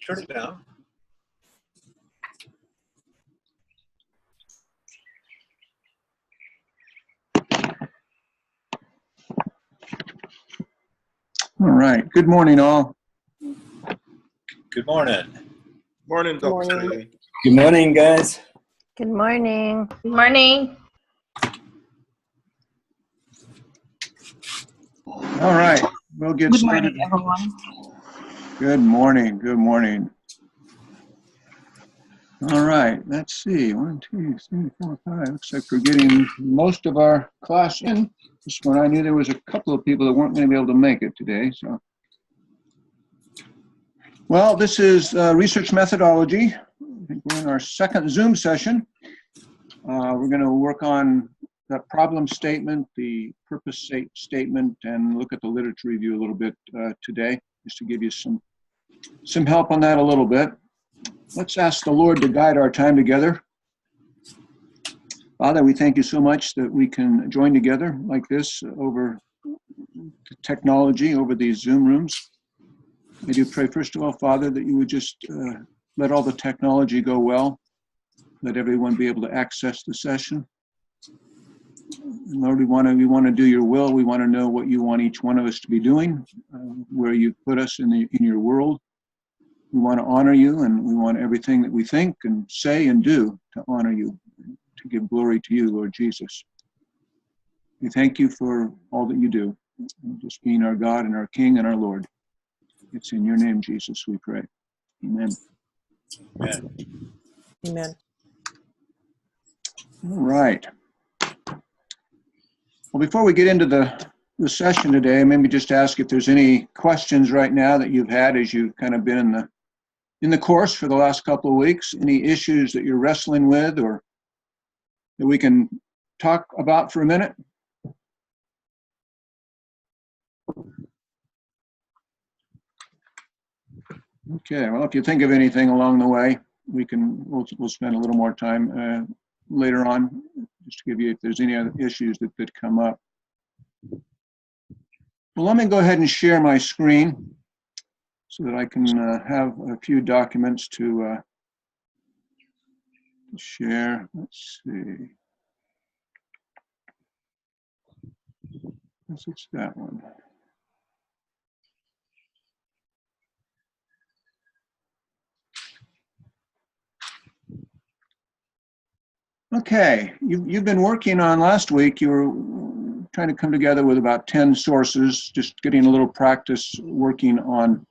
Turn it down. All right. Good morning, all. Good morning. Morning, Dr. Good morning, guys. Good morning. Good morning. All right. We'll get Good started. morning, everyone. Good morning. Good morning. All right. Let's see. 1, 2, 3, 4, 5. Looks like we're getting most of our class in. This one, I knew there was a couple of people that weren't going to be able to make it today. So, well, this is research methodology. I think we're in our second Zoom session. We're going to work on the problem statement, the purpose statement, and look at the literature review a little bit today, just to give you some help on that a little bit. Let's ask the Lord to guide our time together. Father, we thank you so much that we can join together like this over technology, over these Zoom rooms. I do pray, first of all, Father, that you would just let all the technology go well, let everyone be able to access the session. And Lord, we want to do your will. We want to know what you want each one of us to be doing, where you put us in your world. We want to honor you, and we want everything that we think and say and do to honor you, to give glory to you, Lord Jesus. We thank you for all that you do, just being our God and our King and our Lord. It's in your name, Jesus, we pray. Amen. Amen. Amen. All right. Well, before we get into the session today, maybe just ask if there's any questions right now that you've had as you've kind of been in the course for the last couple of weeks. Any issues that you're wrestling with or that we can talk about for a minute? Okay, well, if you think of anything along the way, we'll spend a little more time later on just to give you if there's any other issues that come up. Well, let me go ahead and share my screen so that I can have a few documents to share. Let's see. Yes, it's that one. Okay, you've been working on, last week you were trying to come together with about 10 sources, just getting a little practice working on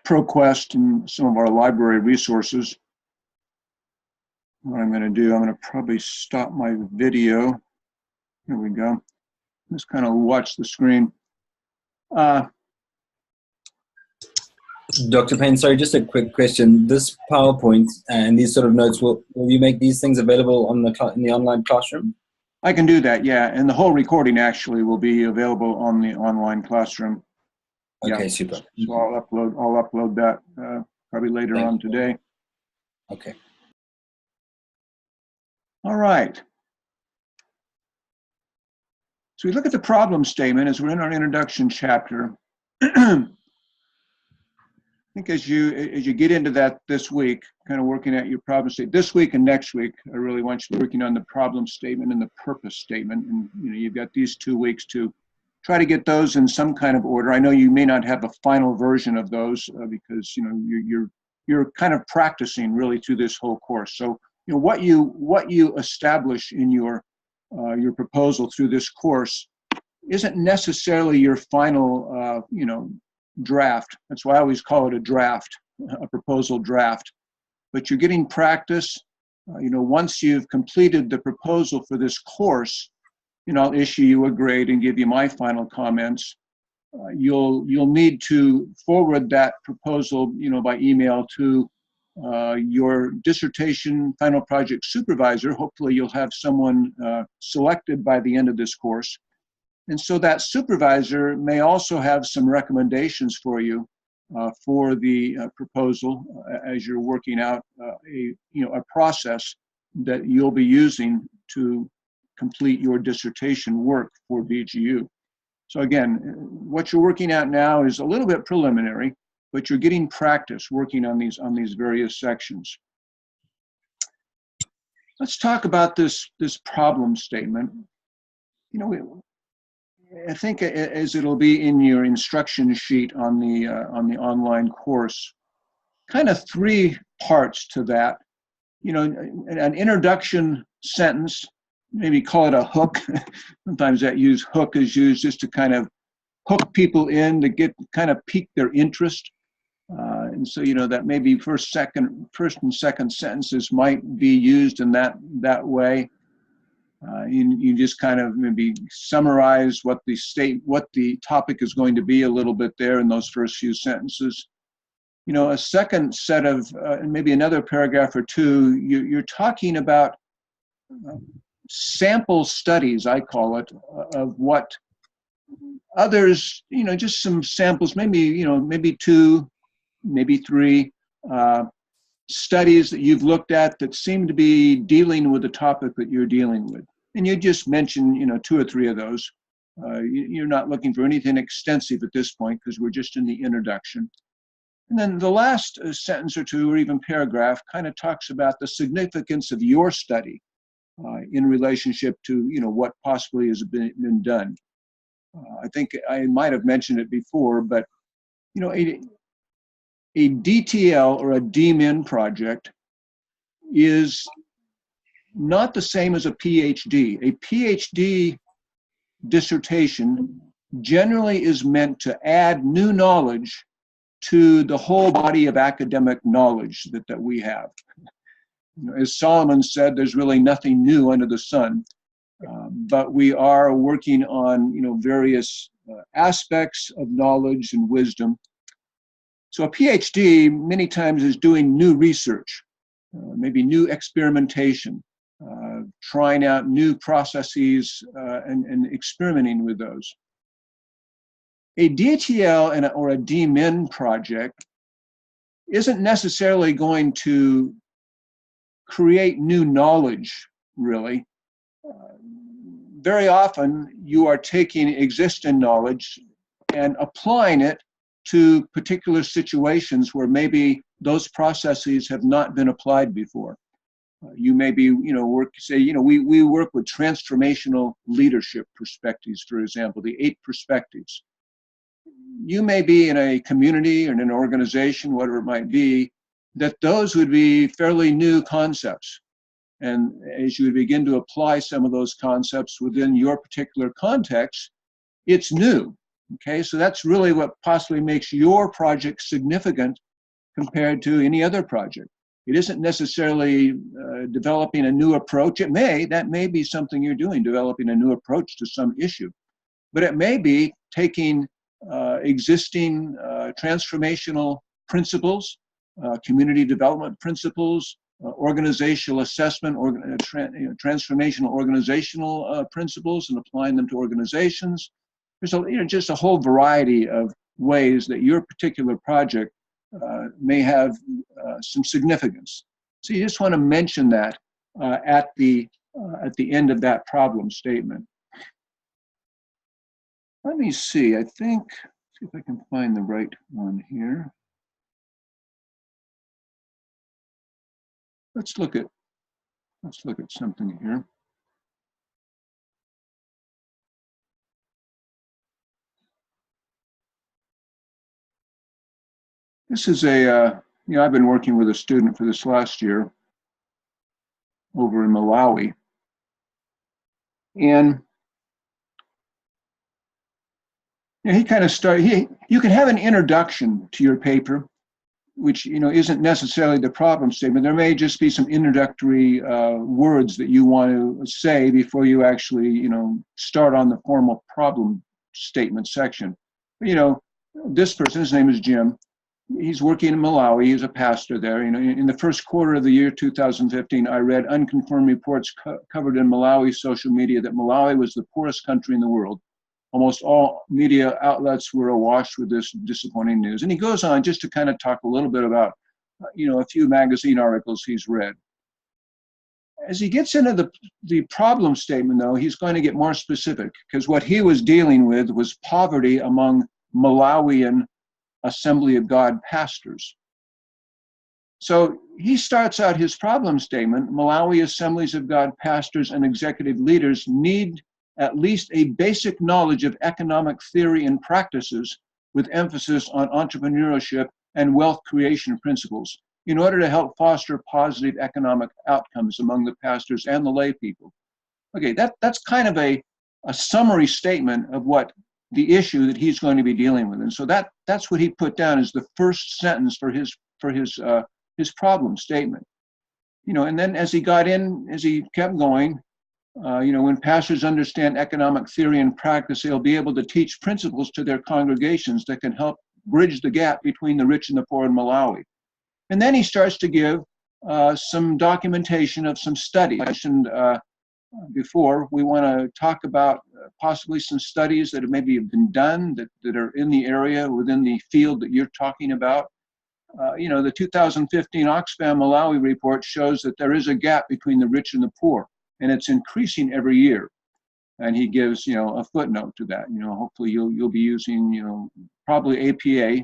ProQuest and some of our library resources. What I'm going to do, I'm going to probably stop my video. Here we go. Just kind of watch the screen. Dr. Payne, sorry, just a quick question. This PowerPoint and these sort of notes, will you make these things available on in the online classroom? I can do that, yeah. And the whole recording actually will be available on the online classroom. Okay, yeah. super. So I'll upload that probably later on today. Okay. All right. So we look at the problem statement as we're in our introduction chapter. I think as you get into that this week, kind of working at your problem statement, this week and next week, I really want you to be working on the problem statement and the purpose statement. And you've got these 2 weeks to try to get those in some kind of order. I know you may not have a final version of those because you're kind of practicing really through this whole course. So what you establish in your proposal through this course isn't necessarily your final draft. That's why I always call it a draft, a proposal draft. But you're getting practice. Once you've completed the proposal for this course, I'll issue you a grade and give you my final comments. You'll need to forward that proposal, by email to your dissertation final project supervisor. Hopefully you'll have someone selected by the end of this course. And so that supervisor may also have some recommendations for you for the proposal as you're working out a process that you'll be using to complete your dissertation work for BGU. So again, what you're working at now is a little bit preliminary. but you're getting practice working on these various sections. Let's talk about this problem statement. You know, I think as it'll be in your instruction sheet on the online course, kind of three parts to that. You know, an introduction sentence, maybe call it a hook. Sometimes that hook is used just to kind of hook people in, to kind of pique their interest. And so, you know, that maybe first and second sentences might be used in that way. You just kind of maybe summarize what the topic is going to be a little bit there in those first few sentences. You know, a second set of, maybe another paragraph or two, you're talking about sample studies, I call it, of what others, you know, just some samples, maybe two, maybe three studies that you've looked at that seem to be dealing with the topic that you're dealing with. And you just mention, you know, two or three of those. You're not looking for anything extensive at this point because we're just in the introduction. And then the last sentence or two, or even paragraph, kind of talks about the significance of your study in relationship to, you know, what possibly has been done. I think I might have mentioned it before, but, you know, a DTL or a DMin project is not the same as a PhD. A PhD dissertation generally is meant to add new knowledge to the whole body of academic knowledge that we have. You know, as Solomon said, there's really nothing new under the sun, but we are working on, you know, various aspects of knowledge and wisdom. So a PhD many times is doing new research, maybe new experimentation, trying out new processes and experimenting with those. A DTL or a DMin project isn't necessarily going to create new knowledge, really. Very often you are taking existing knowledge and applying it to particular situations where maybe those processes have not been applied before. You may be, you know, we work with transformational leadership perspectives, for example, the 8 perspectives. You may be in a community or in an organization, whatever it might be, that those would be fairly new concepts. And as you begin to apply some of those concepts within your particular context, it's new. Okay, so that's really what possibly makes your project significant compared to any other project. It isn't necessarily developing a new approach. That may be something you're doing, developing a new approach to some issue. But it may be taking existing transformational principles, community development principles, organizational assessment, transformational organizational principles, and applying them to organizations. There's just a whole variety of ways that your particular project may have some significance. So you just want to mention that at the end of that problem statement. Let me see. See if I can find the right one here. Let's look at something here. This is I've been working with a student for this last year over in Malawi. And he kind of started, you can have an introduction to your paper, which, you know, isn't necessarily the problem statement. There may just be some introductory words that you want to say before you actually, you know, start on the formal problem statement section. You know, this person, his name is Jim. He's working in Malawi. He's a pastor there. You know, in the first quarter of the year 2015, I read unconfirmed reports covered in Malawi social media that Malawi was the poorest country in the world. Almost all media outlets were awash with this disappointing news. And he goes on just to kind of talk a little bit about, you know, a few magazine articles he's read. As he gets into the problem statement, though, he's going to get more specific, because what he was dealing with was poverty among Malawian Assembly of God pastors. So he starts out his problem statement: Malawi Assemblies of God pastors and executive leaders need at least a basic knowledge of economic theory and practices with emphasis on entrepreneurship and wealth creation principles in order to help foster positive economic outcomes among the pastors and the lay people. Okay, that's kind of a summary statement of what the issue that he's going to be dealing with. And so that's what he put down as the first sentence for his problem statement. And then as he kept going, when pastors understand economic theory and practice, they'll be able to teach principles to their congregations that can help bridge the gap between the rich and the poor in Malawi. And then he starts to give some documentation of some studies. I mentioned before, we want to talk about possibly some studies that maybe have been done that are in the area within the field that you're talking about. The 2015 Oxfam Malawi report shows that there is a gap between the rich and the poor, and it's increasing every year. And he gives, a footnote to that. Hopefully you'll be using, probably APA.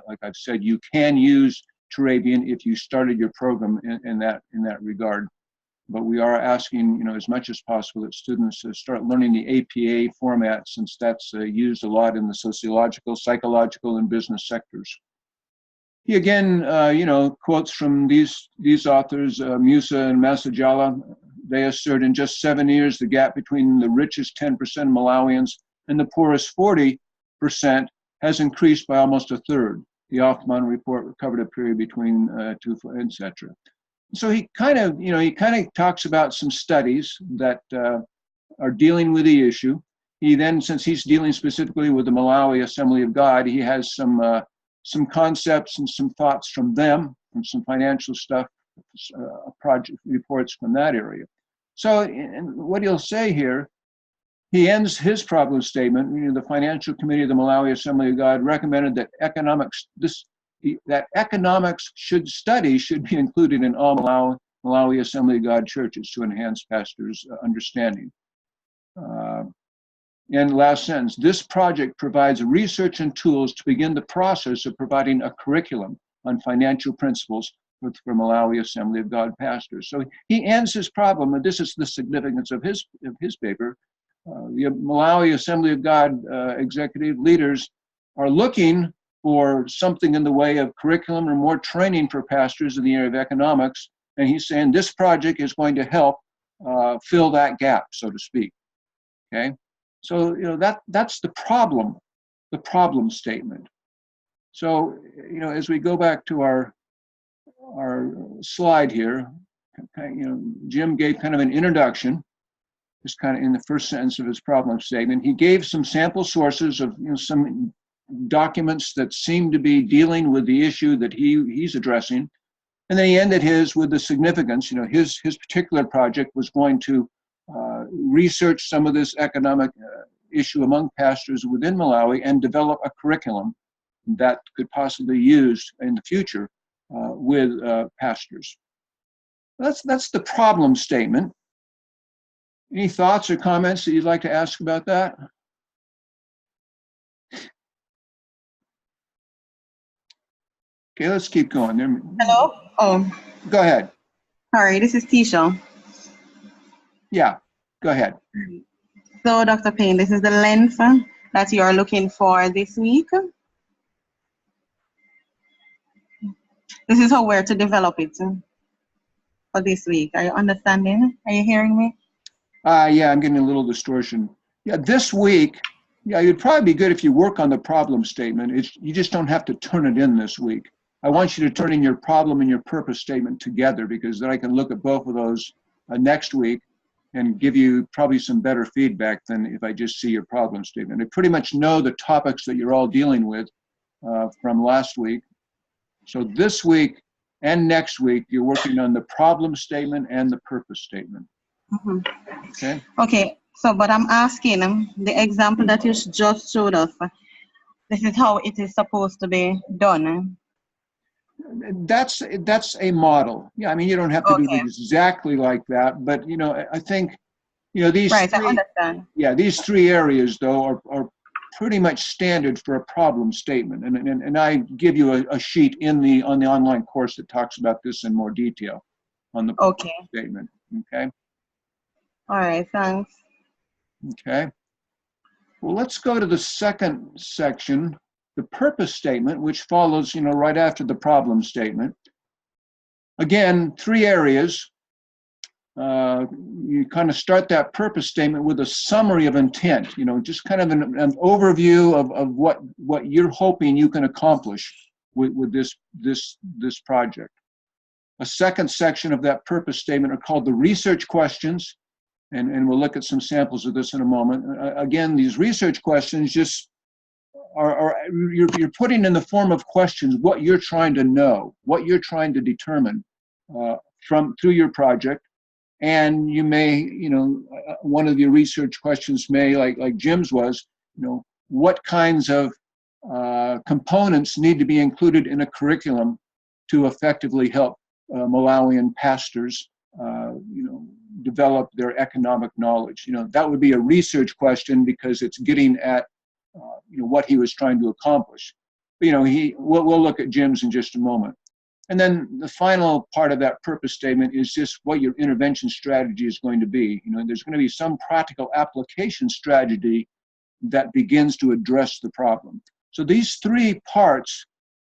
Like I've said, you can use Turabian if you started your program in that regard. But we are asking, as much as possible that students start learning the APA format, since that's used a lot in the sociological, psychological, and business sectors. He again, quotes from these authors, Musa and Masajala. They assert in just 7 years, the gap between the richest 10% Malawians and the poorest 40% has increased by almost a third. The Offman report covered a period between etc. So he kind of talks about some studies that are dealing with the issue. He then, since he's dealing specifically with the Malawi Assembly of God, he has some concepts and some thoughts from them, and some financial stuff, project reports from that area. So, and what he'll say here, he ends his problem statement. The Financial Committee of the Malawi Assembly of God recommended that economics should be included in all Malawi Assembly of God churches to enhance pastors' understanding. And last sentence, this project provides research and tools to begin the process of providing a curriculum on financial principles for Malawi Assembly of God pastors. So he ends his problem, and this is the significance of his paper. The Malawi Assembly of God executive leaders are looking for something in the way of curriculum or more training for pastors in the area of economics, and he's saying this project is going to help fill that gap, so to speak. Okay, so that's the problem statement. So as we go back to our slide here, Jim gave kind of an introduction, just kind of in the first sentence of his problem statement. He gave some sample sources of some documents that seem to be dealing with the issue that he's addressing, and then he ended his with the significance. His particular project was going to research some of this economic issue among pastors within Malawi and develop a curriculum that could possibly be used in the future with pastors. That's the problem statement. Any thoughts or comments that you'd like to ask about that? Okay, let's keep going. Hello? Oh. Go ahead. Sorry, this is Tisha. Yeah, go ahead. So, Dr. Payne, this is the length that you are looking for this week. This is how we're to develop it for this week. Are you understanding? Are you hearing me? Yeah, I'm getting a little distortion. Yeah, this week, it'd probably be good if you work on the problem statement. You just don't have to turn it in this week. I want you to turn in your problem and your purpose statement together, because then I can look at both of those next week and give you probably some better feedback than if I just see your problem statement. I pretty much know the topics that you're all dealing with from last week. So this week and next week, you're working on the problem statement and the purpose statement. Mm-hmm. Okay. Okay. So, but I'm asking the example that you just showed us. This is how it is supposed to be done. That's a model. Yeah, I mean, you don't have to do it exactly like that, but I think these right. three, I understand. Yeah, these three areas though are pretty much standard for a problem statement. And I give you a sheet on the online course that talks about this in more detail on the problem Okay. statement. Okay. All right. Thanks. Okay. Well, let's go to the second section, the purpose statement, which follows, right after the problem statement. Again, 3 areas. You kind of start that purpose statement with a summary of intent, just kind of an overview of what you're hoping you can accomplish with this project. A second section of that purpose statement are called the research questions, and we'll look at some samples of this in a moment. Again, these research questions just you're putting in the form of questions what you're trying to know, what you're trying to determine through your project. And you may, one of your research questions may, like Jim's was, what kinds of components need to be included in a curriculum to effectively help Malawian pastors, develop their economic knowledge. That would be a research question because it's getting at, what he was trying to accomplish. But, we'll look at Jim's in just a moment. And then the final part of that purpose statement is just what your intervention strategy is going to be. There's going to be some practical application strategy that begins to address the problem. So these 3 parts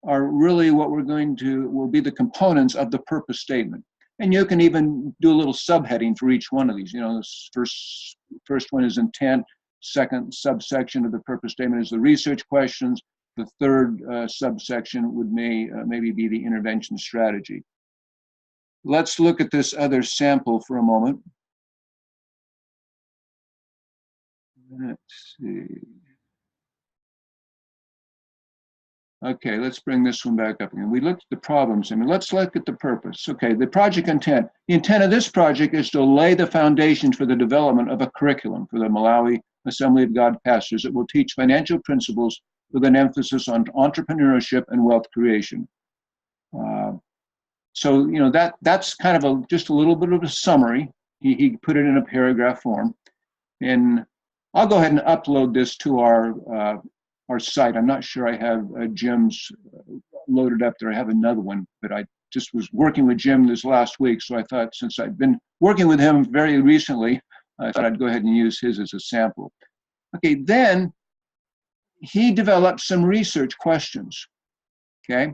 are really what will be the components of the purpose statement. And you can even do a little subheading for each one of these. This first one is intent. Second subsection of the purpose statement is the research questions. The third subsection would maybe be the intervention strategy. Let's look at this other sample for a moment. Let's see. Okay, let's bring this one back up again. We looked at the problems. Let's look at the purpose. Okay, the project intent. The intent of this project is to lay the foundation for the development of a curriculum for the Malawi Assembly of God pastors that will teach financial principles with an emphasis on entrepreneurship and wealth creation. So that's kind of just a little bit of a summary. He put it in a paragraph form, and I'll go ahead and upload this to our site. I'm not sure I have Jim's loaded up there. I have another one, but I just was working with Jim this last week, so I thought since I've been working with him very recently, I thought I'd go ahead and use his as a sample. Okay, then he developed some research questions. Okay,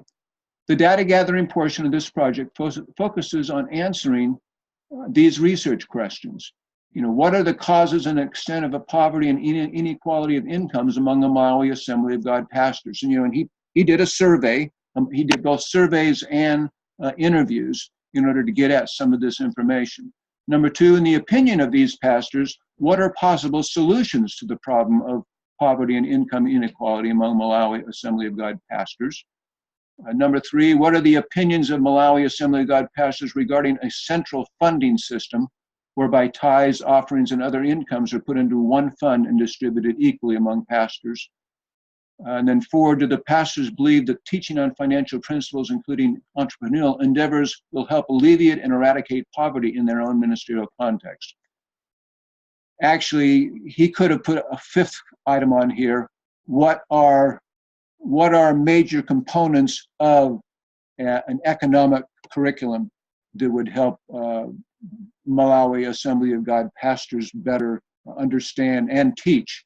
the data gathering portion of this project focuses on answering these research questions. What are the causes and extent of the poverty and inequality of incomes among the Malawi Assembly of God pastors? And he did a survey. He did both surveys and interviews in order to get at some of this information. Number 2, in the opinion of these pastors, what are possible solutions to the problem of poverty and income inequality among Malawi Assembly of God pastors? Number 3, what are the opinions of Malawi Assembly of God pastors regarding a central funding system whereby tithes, offerings, and other incomes are put into one fund and distributed equally among pastors? And then 4, do the pastors believe that teaching on financial principles, including entrepreneurial endeavors, will help alleviate and eradicate poverty in their own ministerial context? Actually, he could have put a 5th item on here. What are major components of an economic curriculum that would help Malawi Assembly of God pastors better understand and teach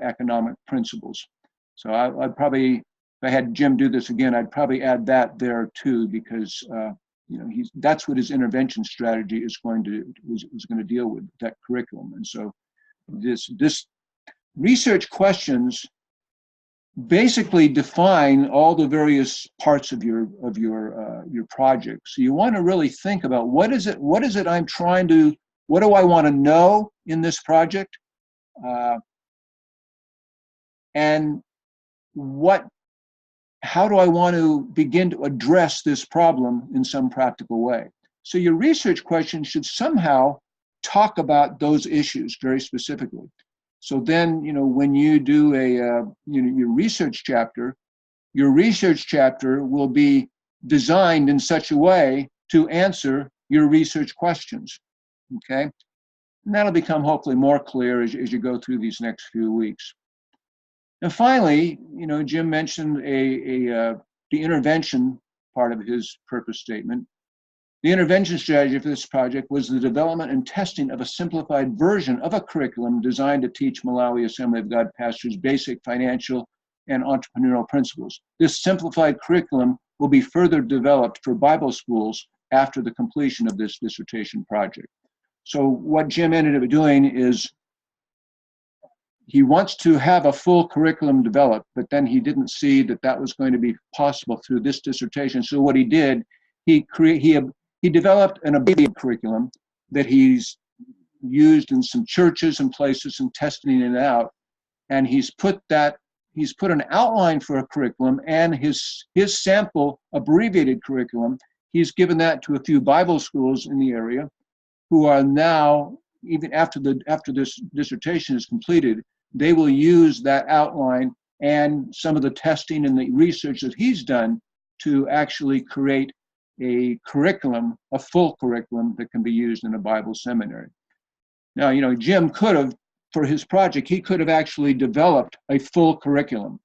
economic principles? So I'd probably, if I had Jim do this again, I'd probably add that there too, because that's what his intervention strategy is going to deal with, that curriculum. And so this research questions basically define all the various parts of your project. So you want to really think about what is it I'm trying to, what do I want to know in this project, and how do I want to begin to address this problem in some practical way? So your research question should somehow talk about those issues very specifically. So then, when you do your research chapter will be designed in such a way to answer your research questions, okay? And that'll become hopefully more clear as you go through these next few weeks. And finally, Jim mentioned the intervention part of his purpose statement. The intervention strategy for this project was the development and testing of a simplified version of a curriculum designed to teach Malawi Assembly of God pastors basic financial and entrepreneurial principles. This simplified curriculum will be further developed for Bible schools after the completion of this dissertation project. So what Jim ended up doing is he wants to have a full curriculum developed, but then he didn't see that that was going to be possible through this dissertation. So what he did, he developed an abbreviated curriculum that he's used in some churches and places and testing it out. And he's put an outline for a curriculum and his sample abbreviated curriculum. He's given that to a few Bible schools in the area who are now, even after this dissertation is completed, they will use that outline and some of the testing and the research that he's done to actually create a curriculum, a full curriculum that can be used in a Bible seminary. Now, Jim could have, for his project, he could have actually developed a full curriculum.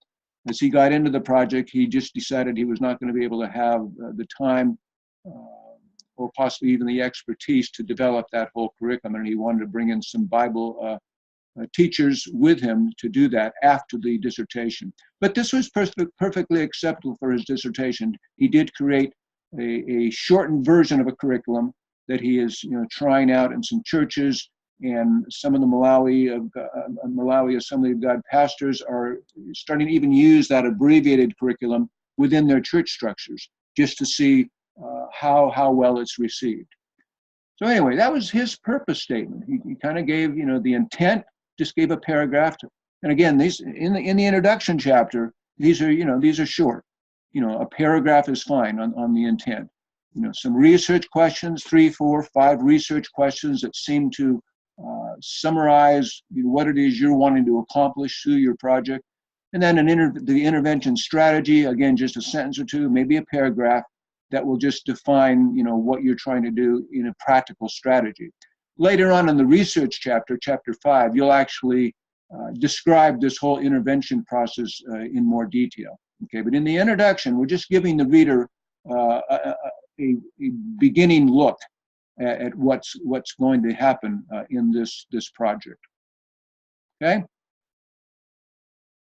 As he got into the project, he just decided he was not going to be able to have the time or possibly even the expertise to develop that whole curriculum, and he wanted to bring in some Bible teachers with him to do that after the dissertation. But this was perfectly acceptable for his dissertation. He did create a shortened version of a curriculum that he is trying out in some churches, and some of the Malawi Assembly of God pastors are starting to even use that abbreviated curriculum within their church structures just to see how well it's received. So anyway, that was his purpose statement. He kind of gave the intent, just gave a paragraph. And again, these in the introduction chapter, these are short. A paragraph is fine on the intent. Some research questions, 3, 4, 5 research questions that seem to summarize what it is you're wanting to accomplish through your project. And then the intervention strategy, again, just a sentence or two, maybe a paragraph that will just define what you're trying to do in a practical strategy. Later on in the research chapter, chapter 5, you'll actually describe this whole intervention process in more detail. Okay, but in the introduction, we're just giving the reader a beginning look at what's going to happen in this project. Okay.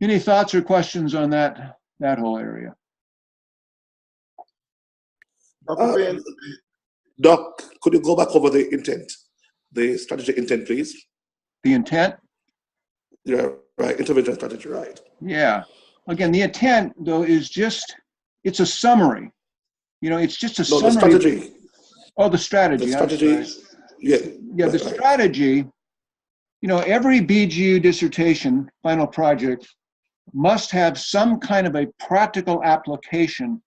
Any thoughts or questions on that whole area? Doc, could you go back over the intent, the strategy intent, please? The intent? Yeah, right. Intervention strategy, right. Yeah. Again, the intent, though, is it's a summary. It's just a summary. The strategy. Oh, the strategy. The strategy. Yeah. Yeah, the strategy, every BGU dissertation, final project, must have some kind of a practical application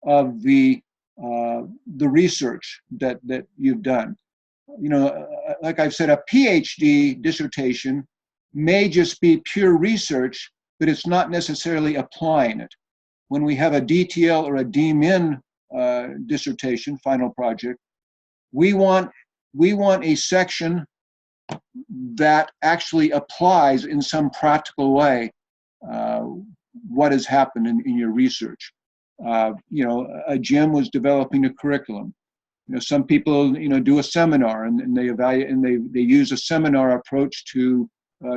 of the research that you've done. Like I've said, a PhD dissertation may just be pure research, but it's not necessarily applying it. When we have a DTL or a DMin dissertation, final project, we want a section that actually applies in some practical way what has happened in your research. Jim was developing a curriculum. Some people do a seminar and they evaluate and they use a seminar approach to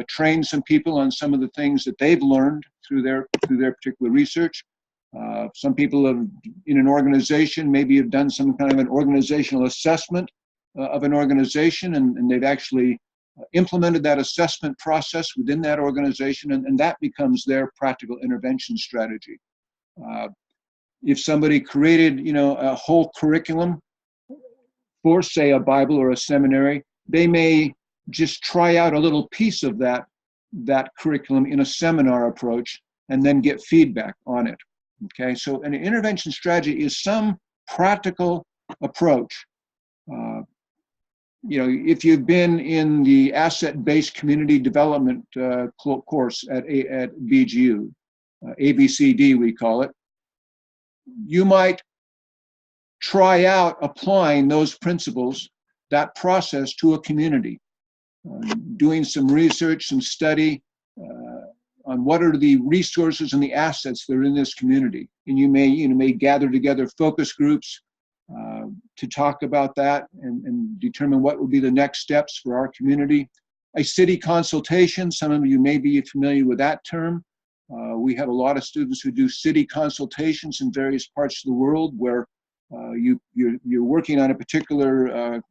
train some people on some of the things that they've learned through their particular research. Some people in an organization maybe have done some kind of an organizational assessment of an organization, and they've actually implemented that assessment process within that organization, and that becomes their practical intervention strategy. If somebody created a whole curriculum for, say, a Bible or a seminary, they may just try out a little piece of that curriculum in a seminar approach and then get feedback on it. Okay, so an intervention strategy is some practical approach. If you've been in the asset-based community development course at BGU, ABCD we call it, you might try out applying those principles, that process, to a community, doing some research, some study on what are the resources and the assets that are in this community. And you may gather together focus groups to talk about that and determine what would be the next steps for our community. A city consultation, some of you may be familiar with that term. We have a lot of students who do city consultations in various parts of the world where you're working on a particular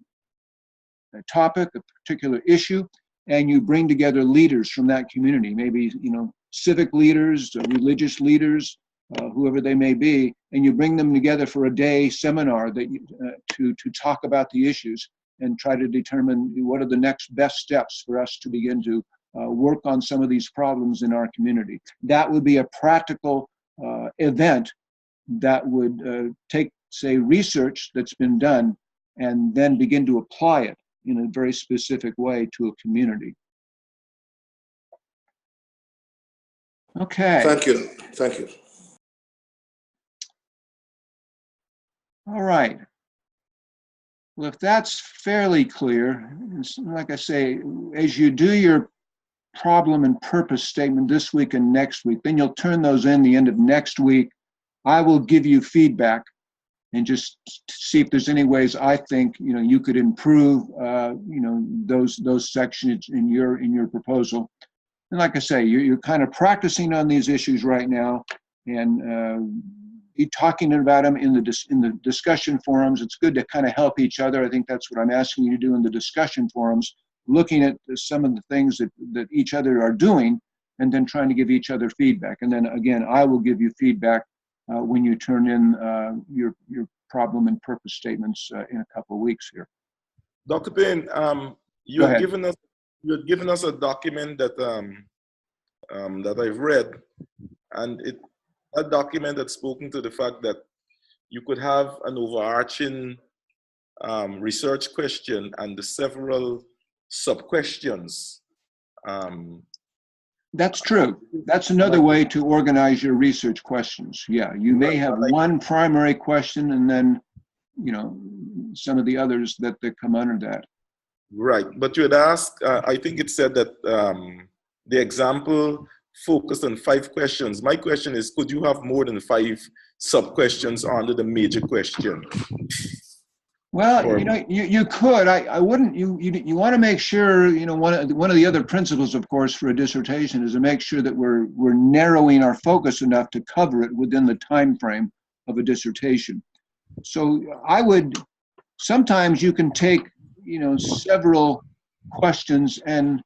topic, a particular issue, and you bring together leaders from that community, maybe civic leaders, religious leaders, whoever they may be, and you bring them together for a day seminar that to talk about the issues and try to determine what are the next best steps for us to begin to work on some of these problems in our community. That would be a practical event that would take, say, research that's been done and then begin to apply it in a very specific way to a community. Okay. Thank you. Thank you. All right. Well, if that's fairly clear, like I say, as you do your problem and purpose statement this week and next week, then you'll turn those in the end of next week. I will give you feedback and just see if there's any ways I think you could improve those sections in your proposal. And like I say, you're kind of practicing on these issues right now, and be talking about them in the discussion forums. It's good to kind of help each other. I think that's what I'm asking you to do in the discussion forums, looking at some of the things that each other are doing, and then trying to give each other feedback. And then again, I will give you feedback when you turn in your problem and purpose statements in a couple of weeks here. Dr. Payne, you had given us a document that that I've read, and a document that's spoken to the fact that you could have an overarching research question and the several sub-questions. That's true. That's another way to organize your research questions. Yeah, you may have one primary question and then, some of the others that come under that. Right, but you had asked, I think it said that the example focused on 5 questions. My question is, could you have more than 5 sub-questions under the major question? Well, you could. I wouldn't. You want to make sure. One of the other principles, of course, for a dissertation is to make sure that we're narrowing our focus enough to cover it within the time frame of a dissertation. So I would. Sometimes you can take several questions and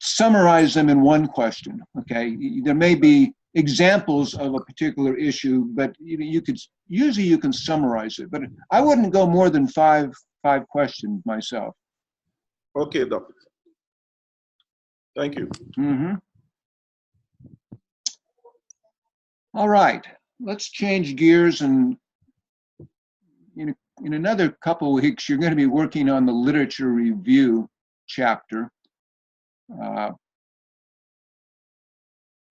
summarize them in one question. Okay, there may be examples of a particular issue, but you can summarize it. But I wouldn't go more than five questions myself. Okay, Doctor. Thank you. Mm-hmm. All right, let's change gears, and in another couple of weeks, you're going to be working on the literature review chapter.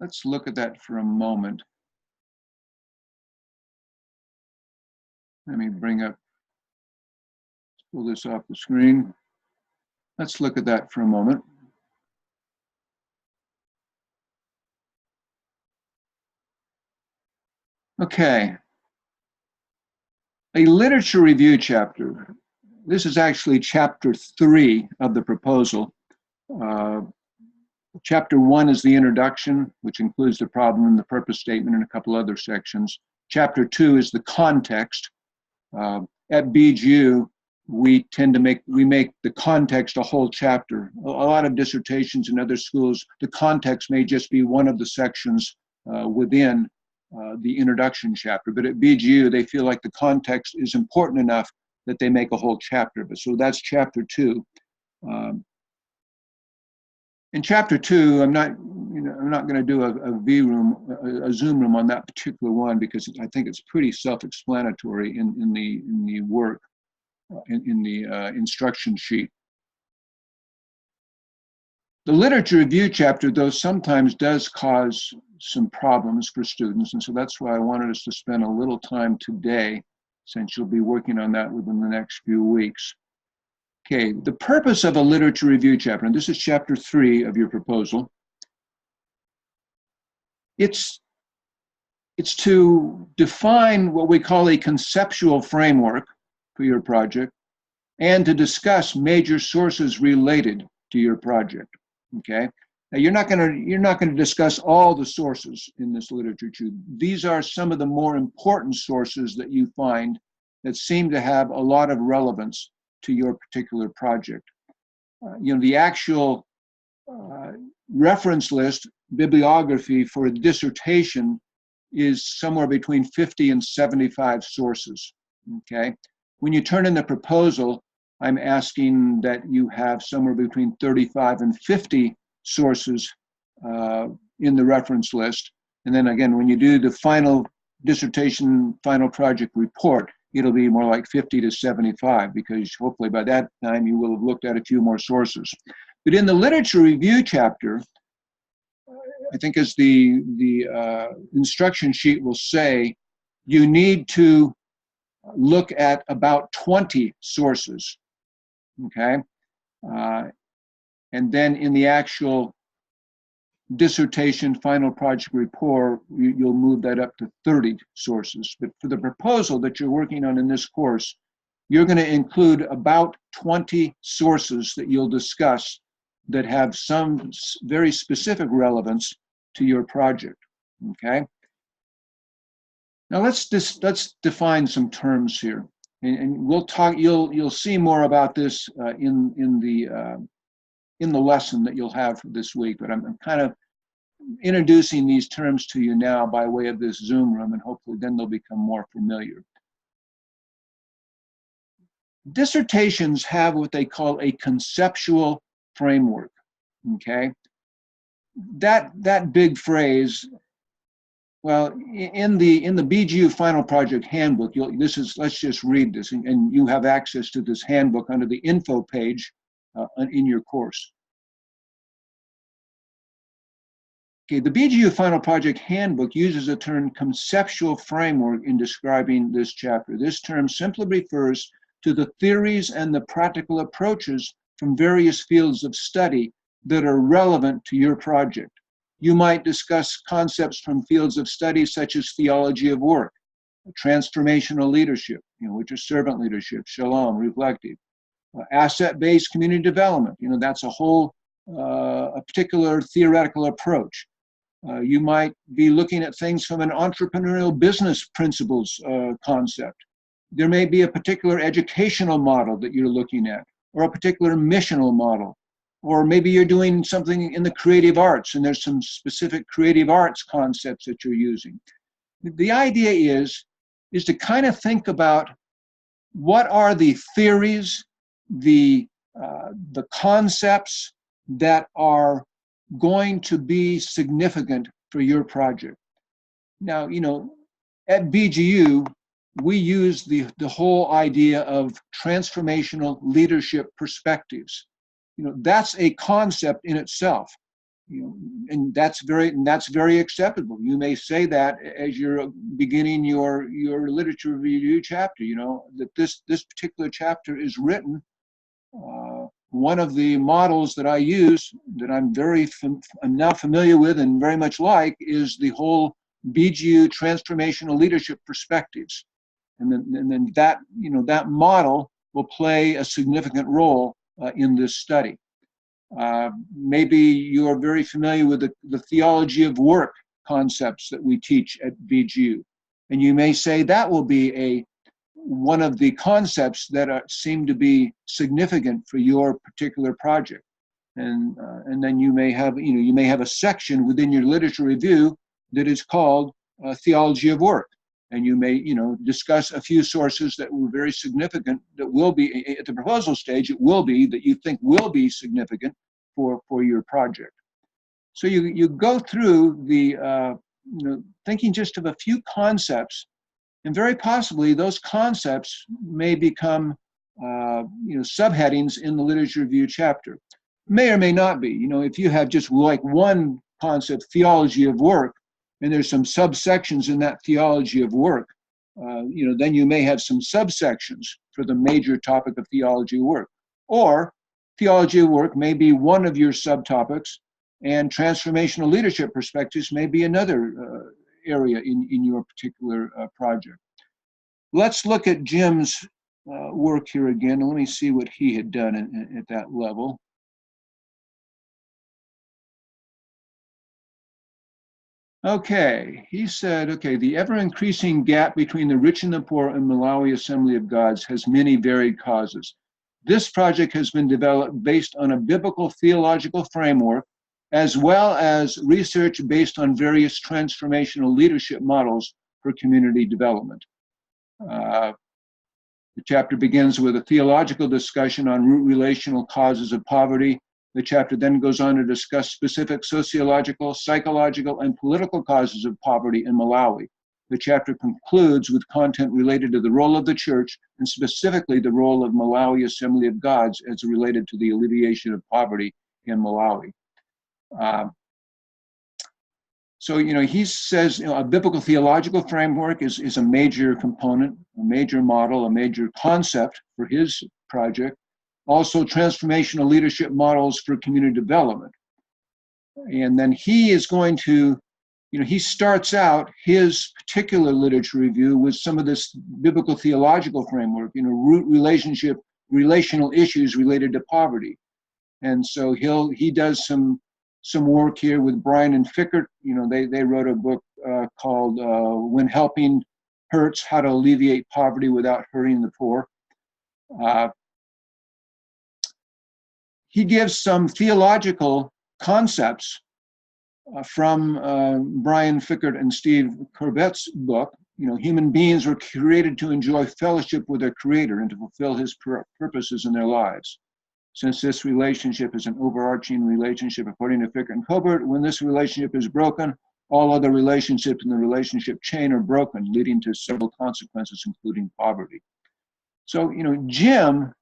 Let's look at that for a moment. Let me pull this off the screen. Let's look at that for a moment. Okay. A literature review chapter. This is actually chapter 3 of the proposal. Chapter 1 is the introduction, which includes the problem and the purpose statement and a couple other sections. Chapter 2 is the context. At BGU, we make the context a whole chapter. A lot of dissertations in other schools, the context may just be one of the sections within the introduction chapter. But at BGU, they feel like the context is important enough that they make a whole chapter of it. So that's chapter 2. In chapter 2, I'm not going to do a Zoom room on that particular one because I think it's pretty self-explanatory in the work, in the instruction sheet. The literature review chapter, though, sometimes does cause some problems for students, and so that's why I wanted us to spend a little time today, since you'll be working on that within the next few weeks. Okay, the purpose of a literature review chapter, and this is chapter 3 of your proposal, it's to define what we call a conceptual framework for your project and to discuss major sources related to your project. Okay. Now you're not going to discuss all the sources in this literature. These are some of the more important sources that you find that seem to have a lot of relevance to your particular project. The actual reference list, bibliography for a dissertation is somewhere between 50 and 75 sources, okay? When you turn in the proposal, I'm asking that you have somewhere between 35 and 50 sources in the reference list. And then again, when you do the final dissertation, final project report, it'll be more like 50 to 75, because hopefully by that time you will have looked at a few more sources. But in the literature review chapter, I think as the instruction sheet will say, you need to look at about 20 sources, okay? And then in the actual dissertation final project report, you'll move that up to 30 sources. But for the proposal that you're working on in this course, you're going to include about 20 sources that you'll discuss that have some very specific relevance to your project, okay? Now let's define some terms here, and we'll talk. You'll see more about this in the lesson that you'll have for this week. But I'm kind of introducing these terms to you now by way of this Zoom room, and hopefully then they'll become more familiar. Dissertations have what they call a conceptual framework, okay? That big phrase, well, in the BGU Final Project Handbook, let's just read this, and you have access to this handbook under the info page in your course. Okay, the BGU Final Project Handbook uses the term conceptual framework in describing this chapter. This term simply refers to the theories and the practical approaches from various fields of study that are relevant to your project. You might discuss concepts from fields of study such as theology of work, transformational leadership, which is servant leadership, shalom, reflective, asset-based community development, that's a whole, a particular theoretical approach. You might be looking at things from an entrepreneurial business principles concept. There may be a particular educational model that you're looking at, or a particular missional model. Or maybe you're doing something in the creative arts and there's some specific creative arts concepts that you're using. The idea is to kind of think about what are the theories, the concepts that are going to be significant for your project. Now, at BGU, we use the whole idea of transformational leadership perspectives. That's a concept in itself, and that's very acceptable. You may say that as you're beginning your literature review chapter, that this particular chapter is written. One of the models that I use that I'm now familiar with and very much like is the whole BGU transformational leadership perspectives, and then that that model will play a significant role in this study. Maybe you are very familiar with the theology of work concepts that we teach at BGU. And you may say that will be one of the concepts that seem to be significant for your particular project. And then you may have a section within your literature review that is called theology of work. And you may, discuss a few sources that were very significant that will be, at the proposal stage, it will be, that you think will be significant for your project. So you go through the, thinking just of a few concepts, and very possibly those concepts may become, subheadings in the literature review chapter. May or may not be. If you have just like one concept, theology of work, and there's some subsections in that theology of work, then you may have some subsections for the major topic of theology of work. Or theology of work may be one of your subtopics, And transformational leadership perspectives may be another area in your particular project. Let's look at Jim's work here again. Let me see what he had done at that level. Okay, he said, okay, the ever-increasing gap between the rich and the poor in Malawi Assembly of Gods has many varied causes. This project has been developed based on a biblical theological framework, as well as research based on various transformational leadership models for community development. The chapter begins with a theological discussion on root relational causes of poverty. The chapter then goes on to discuss specific sociological, psychological, and political causes of poverty in Malawi. The chapter concludes with content related to the role of the church, and specifically the role of Malawi Assembly of Gods as related to the alleviation of poverty in Malawi. So, he says a biblical theological framework is a major component, a major model, a major concept for his project. Also, transformational leadership models for community development. And then he is going to, he starts out his particular literature review with some of this biblical theological framework, root relational issues related to poverty. And so he does some work here with Brian and Fickert. They wrote a book called When Helping Hurts, How to Alleviate Poverty Without Hurting the Poor. He gives some theological concepts from Brian Fickert and Steve Corbett's book. Human beings were created to enjoy fellowship with their Creator and to fulfill His purposes in their lives. Since this relationship is an overarching relationship, according to Fickert and Colbert, when this relationship is broken, all other relationships in the relationship chain are broken, leading to several consequences, including poverty. So, Jim,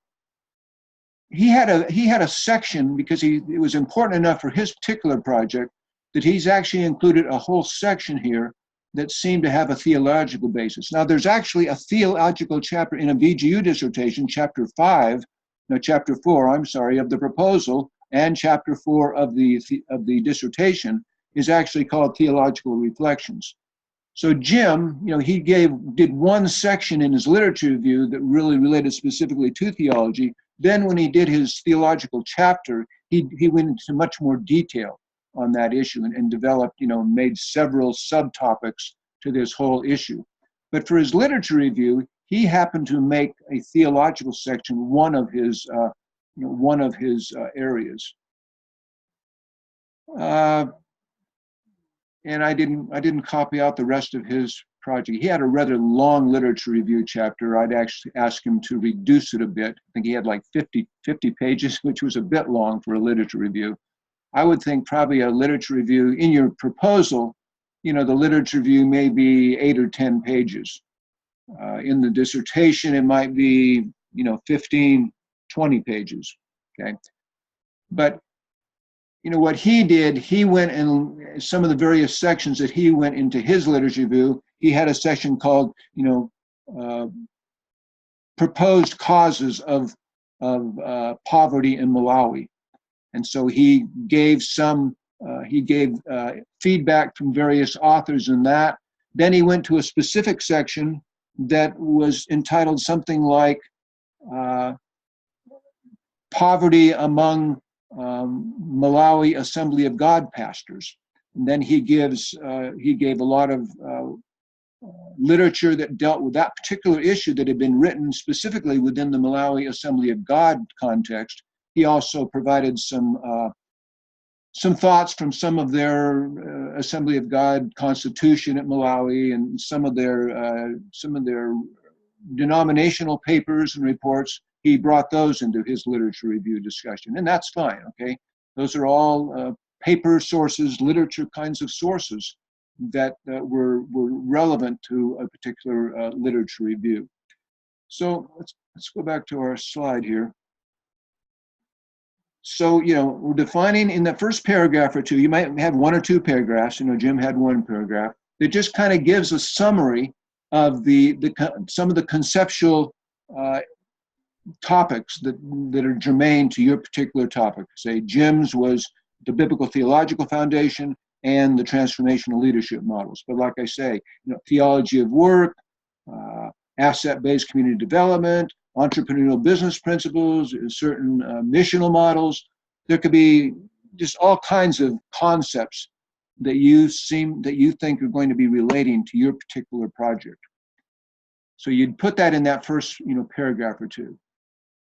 he had a section, because it was important enough for his particular project that he's actually included a whole section here that seemed to have a theological basis. Now, there's actually a theological chapter in a VGU dissertation, chapter 4, of the proposal, and chapter 4 of the dissertation is actually called Theological Reflections. So Jim, he did one section in his literature review that really related specifically to theology. Then when he did his theological chapter, he went into much more detail on that issue and developed, made several subtopics to this whole issue. But for his literature review, he happened to make a theological section one of his areas. And I didn't copy out the rest of his project. He had a rather long literature review chapter. I'd actually ask him to reduce it a bit. I think he had like 50 pages, which was a bit long for a literature review. I would think probably a literature review in your proposal, the literature review may be 8 or 10 pages. In the dissertation, it might be, 15, 20 pages, okay? But, what he did, he went in some of the various sections that he went into his literature review. He had a section called, proposed causes of poverty in Malawi. And so he gave feedback from various authors in that. Then he went to a specific section that was entitled something like Poverty Among Malawi Assembly of God Pastors. And then he gave a lot of literature that dealt with that particular issue that had been written specifically within the Malawi Assembly of God context. He also provided some thoughts from some of their Assembly of God constitution at Malawi and some of their denominational papers and reports. He brought those into his literature review discussion, and that's fine, okay? Those are all paper sources, literature kinds of sources that were relevant to a particular literature review. So let's go back to our slide here. So, we're defining in the first paragraph or two, you might have one or two paragraphs, Jim had one paragraph, that just kind of gives a summary of some of the conceptual topics that are germane to your particular topic. Say Jim's was the biblical theological foundation, and the transformational leadership models. But like I say, theology of work, asset-based community development, entrepreneurial business principles, certain missional models. There could be just all kinds of concepts that you think are going to be relating to your particular project. So you'd put that in that first, paragraph or two.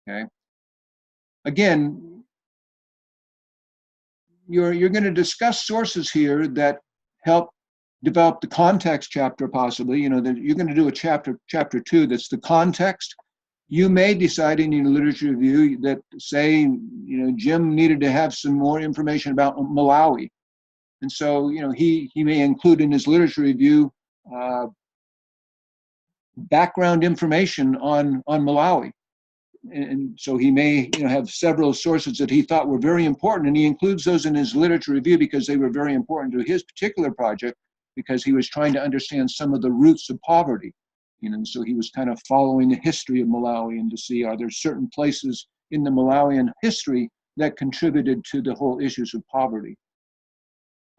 Okay. Again, you're going to discuss sources here that help develop the context chapter, possibly. That you're going to do a chapter 2 that's the context. You may decide in your literature review that, say, Jim needed to have some more information about Malawi, and so he may include in his literature review background information on Malawi. And so he may have several sources that he thought were very important, and he includes those in his literature review because they were very important to his particular project, because he was trying to understand some of the roots of poverty. And so he was kind of following the history of Malawi and to see, are there certain places in the Malawian history that contributed to the whole issues of poverty.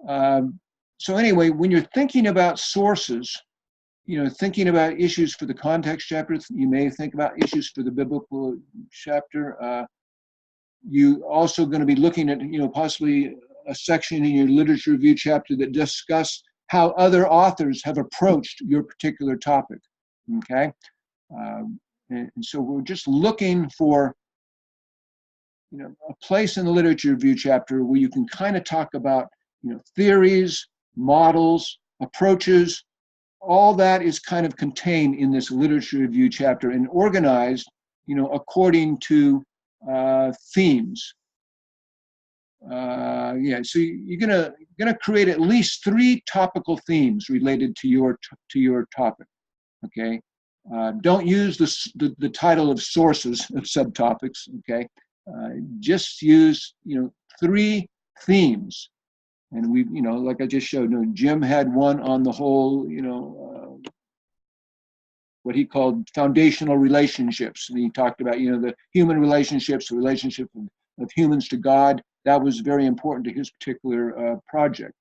So anyway, when you're thinking about sources, thinking about issues for the context chapter, you may think about issues for the biblical chapter. You also going to be looking at, possibly a section in your literature review chapter that discuss how other authors have approached your particular topic. Okay, and so we're just looking for, a place in the literature review chapter where you can kind of talk about, theories, models, approaches. All that is kind of contained in this literature review chapter and organized, according to themes. So you're gonna create at least 3 topical themes related to your topic. Okay, don't use the title of sources of subtopics. Okay, just use 3 themes. And we, like I just showed, Jim had one on the whole, what he called foundational relationships. And he talked about, the human relationships, the relationship of humans to God. That was very important to his particular project.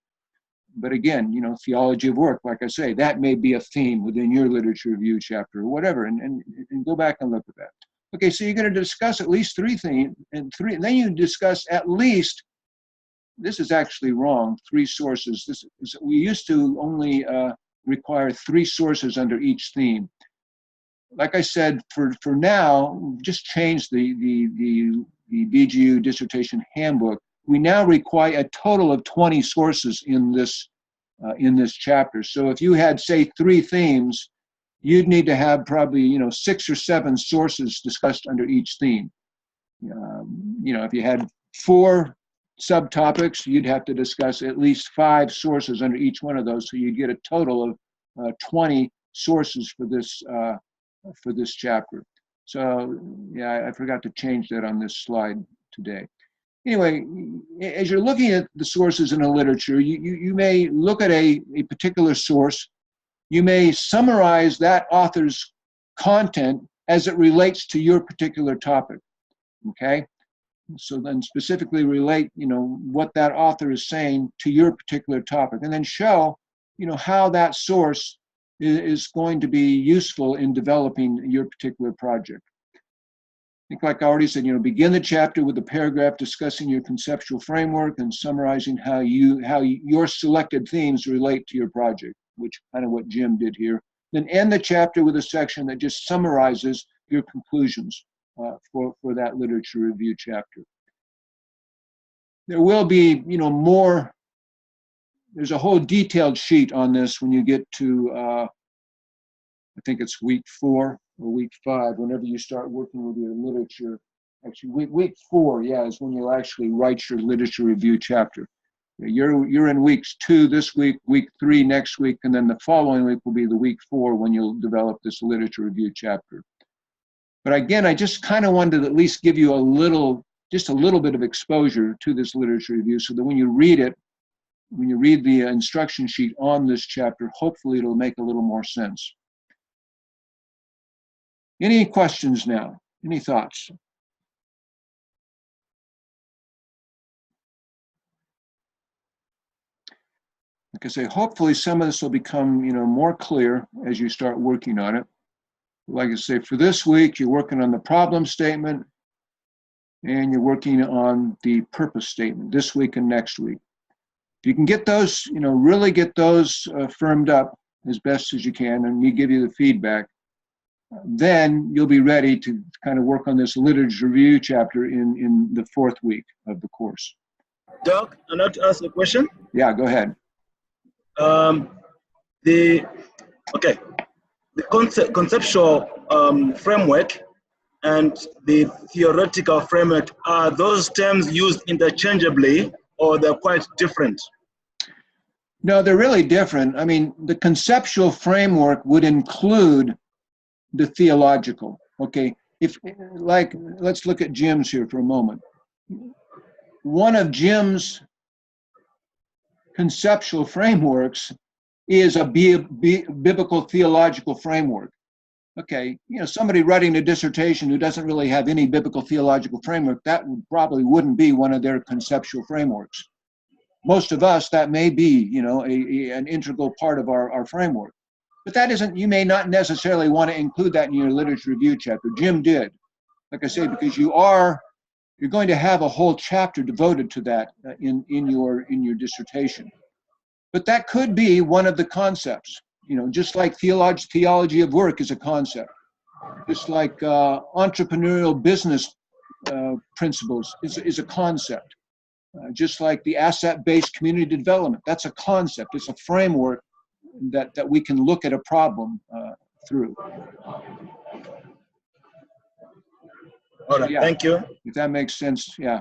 But again, theology of work, like I say, that may be a theme within your literature review chapter or whatever, and go back and look at that. Okay, so you're going to discuss at least 3 themes, and then you discuss at least, this is actually wrong, 3 sources. We used to only require 3 sources under each theme. Like I said, for now, just change the BGU dissertation handbook. We now require a total of 20 sources in this chapter. So if you had, say, 3 themes, you'd need to have probably 6 or 7 sources discussed under each theme. If you had 4 subtopics, you'd have to discuss at least 5 sources under each one of those, so you'd get a total of 20 sources for this chapter. So yeah, I forgot to change that on this slide today. Anyway, as you're looking at the sources in the literature, you may look at a particular source. You may summarize that author's content as it relates to your particular topic. Okay, so then specifically relate, what that author is saying to your particular topic, and then show, how that source is going to be useful in developing your particular project. I think, like I already said, begin the chapter with a paragraph discussing your conceptual framework and summarizing how your selected themes relate to your project, which kind of what Jim did here. Then end the chapter with a section that just summarizes your conclusions for that literature review chapter. There will be, more. There's a whole detailed sheet on this when you get to, I think it's week 4 or week 5, whenever you start working with your literature. Actually, week 4, yeah, is when you'll actually write your literature review chapter. You're in weeks 2 this week, week 3 next week, and then the following week will be the week 4 when you'll develop this literature review chapter. But again, I just kind of wanted to at least give you just a little bit of exposure to this literature review, so that when you read it, when you read the instruction sheet on this chapter, hopefully it'll make a little more sense. Any questions now? Any thoughts? like I say, hopefully some of this will become, more clear as you start working on it. Like I say, for this week, you're working on the problem statement and you're working on the purpose statement this week and next week. If you can get those, really get those firmed up as best as you can, and we give you the feedback, then you'll be ready to kind of work on this literature review chapter in the 4th week of the course. Doc, I'd like to ask a question. Yeah, go ahead. The conceptual framework and the theoretical framework, are those terms used interchangeably or they're quite different? No, they're really different. I mean, the conceptual framework would include the theological, okay? Let's look at Jim's here for a moment. One of Jim's conceptual frameworks is a biblical theological framework. Okay, somebody writing a dissertation who doesn't really have any biblical theological framework, that probably wouldn't be one of their conceptual frameworks. Most of us, that may be, an integral part of our framework. But that isn't, you may not necessarily want to include that in your literature review chapter. Jim did, like I say, because you're going to have a whole chapter devoted to that in your dissertation. But that could be one of the concepts, just like theology of work is a concept, just like entrepreneurial business principles is a concept, just like the asset-based community development. That's a concept. It's a framework that we can look at a problem through. All right, thank you. If that makes sense, yeah.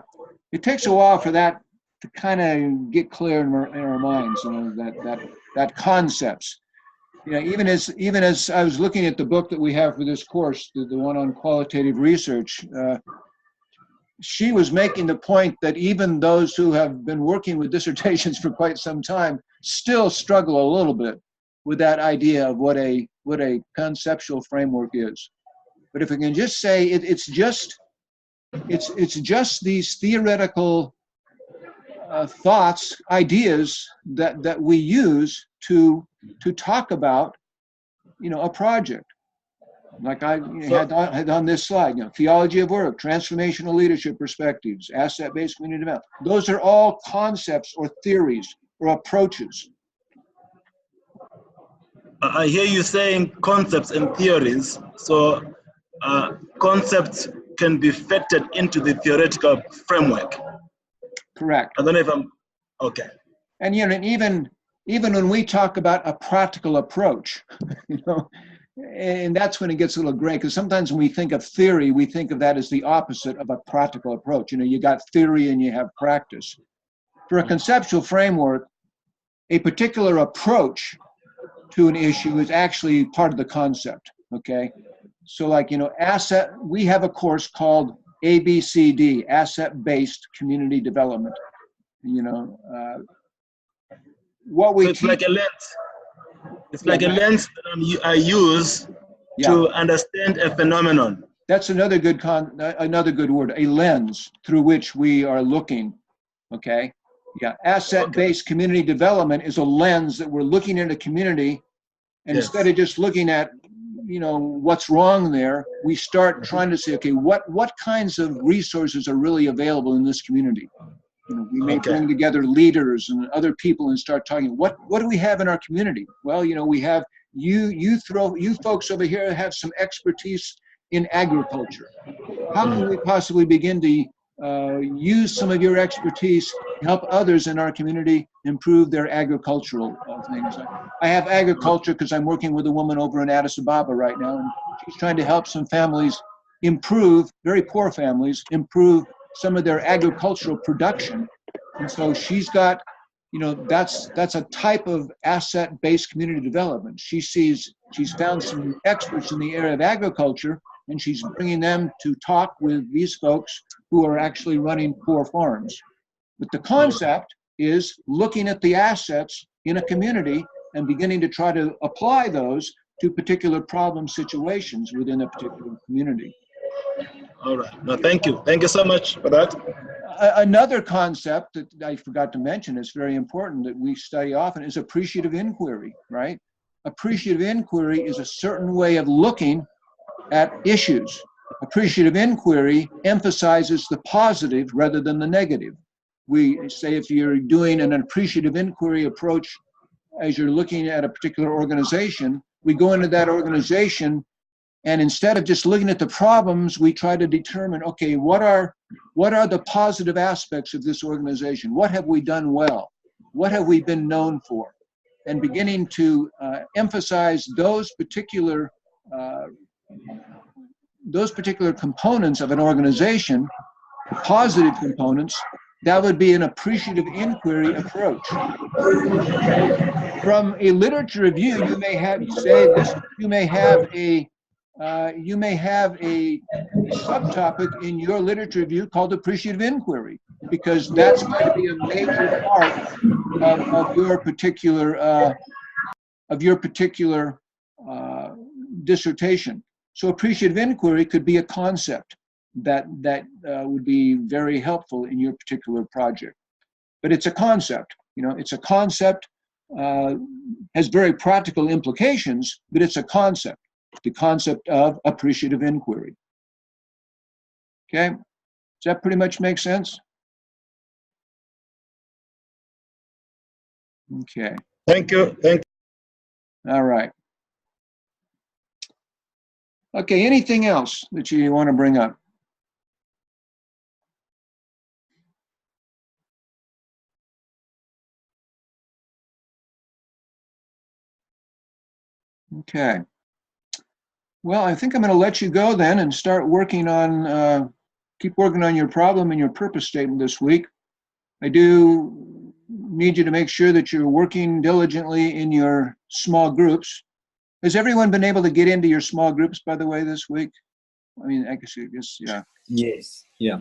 It takes a while for that to kind of get clear in our minds, that concepts. Even as I was looking at the book that we have for this course, the one on qualitative research, she was making the point that even those who have been working with dissertations for quite some time still struggle a little bit with that idea of what a conceptual framework is. But if we can just say it's just these theoretical thoughts, ideas that we use to talk about, a project. Like I had on this slide, theology of work, transformational leadership perspectives, asset-based community development. Those are all concepts or theories or approaches. I hear you saying concepts and theories. So concepts can be factored into the theoretical framework. Correct. I don't know if I'm okay. And even when we talk about a practical approach, and that's when it gets a little gray, because sometimes when we think of theory, we think of that as the opposite of a practical approach. You got theory and you have practice. For a conceptual framework, a particular approach to an issue is actually part of the concept, okay? So we have a course called ABCD, Asset-Based Community Development. What we it's like a lens. It's like a lens that I use to understand a phenomenon. That's another good word, a lens through which we are looking, okay? Yeah, asset-based community development is a lens that we're looking at a community, and instead of just looking at, what's wrong there, we start trying to say, okay, what kinds of resources are really available in this community? We may bring together leaders and other people and start talking, what do we have in our community? Well, we have you folks over here have some expertise in agriculture. How can we possibly begin to use some of your expertise to help others in our community improve their agricultural things? I have agriculture because I'm working with a woman over in Addis Ababa right now, and she's trying to help some families improve, very poor families, improve some of their agricultural production. And so she's got, that's a type of asset-based community development. She's found some experts in the area of agriculture, and she's bringing them to talk with these folks who are actually running poor farms. But the concept is looking at the assets in a community and beginning to try to apply those to particular problem situations within a particular community. All right. No, thank you. Thank you so much for that. Another concept that I forgot to mention is very important that we study often is appreciative inquiry, right? Appreciative inquiry is a certain way of looking at issues. Appreciative inquiry emphasizes the positive rather than the negative. We say if you're doing an appreciative inquiry approach as you're looking at a particular organization, we go into that organization and instead of just looking at the problems, we try to determine, okay, what are the positive aspects of this organization? What have we done well? What have we been known for? And beginning to emphasize those particular components of an organization, positive components, that would be an appreciative inquiry approach. From a literature review, you may have a subtopic in your literature review called appreciative inquiry, because that's going to be a major part of your particular dissertation. So appreciative inquiry could be a concept that would be very helpful in your particular project. But it's a concept, it's a concept, has very practical implications, but it's a concept, the concept of appreciative inquiry. Okay, does that pretty much make sense? Okay. Thank you. All right. Okay, anything else that you want to bring up? Okay. Well, I think I'm going to let you go then and start working on, keep working on your problem and your purpose statement this week. I do need you to make sure that you're working diligently in your small groups. Has everyone been able to get into your small groups, by the way, this week? I mean, I guess, yeah. Yes, yeah.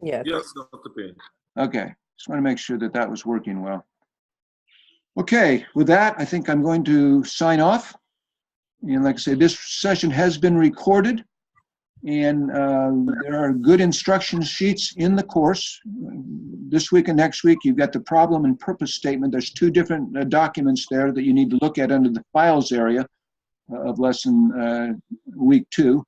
Yes. Yes, Dr. Payne. Okay, just want to make sure that that was working well. Okay, with that, I think I'm going to sign off. And like I say, this session has been recorded, and there are good instruction sheets in the course. This week and next week, you've got the problem and purpose statement. There's two different documents there that you need to look at under the files area of lesson week 2.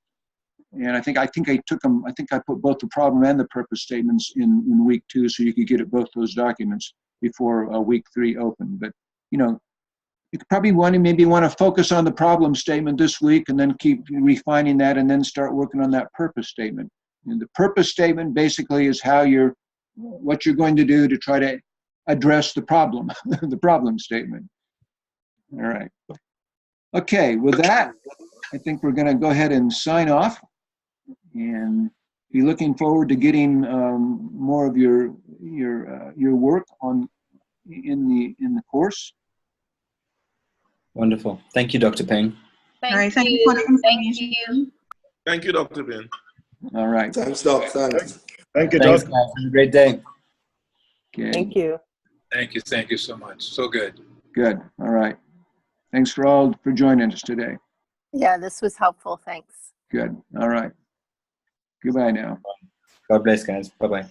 And I think I took them. I think I put both the problem and the purpose statements in week 2, so you could get at both those documents before week 3 opened. But you could probably maybe want to focus on the problem statement this week, and then keep refining that, and then start working on that purpose statement. And the purpose statement basically is what you're going to do to try to address the problem, the problem statement. All right. Okay, with that, I think we're going to go ahead and sign off, and be looking forward to getting more of your work in the course. Wonderful. Thank you, Dr. Payne. All right, thank you for the information. Thank you, Dr. Payne. All right. Thanks, Doc. Thanks. Thank you, Thanks, Doc. guys. Have a great day. Okay. Thank you. Thank you so much. So good. Good. All right. Thanks for joining us today. Yeah, this was helpful. Thanks. Good. All right. Goodbye now. God bless, guys. Bye-bye.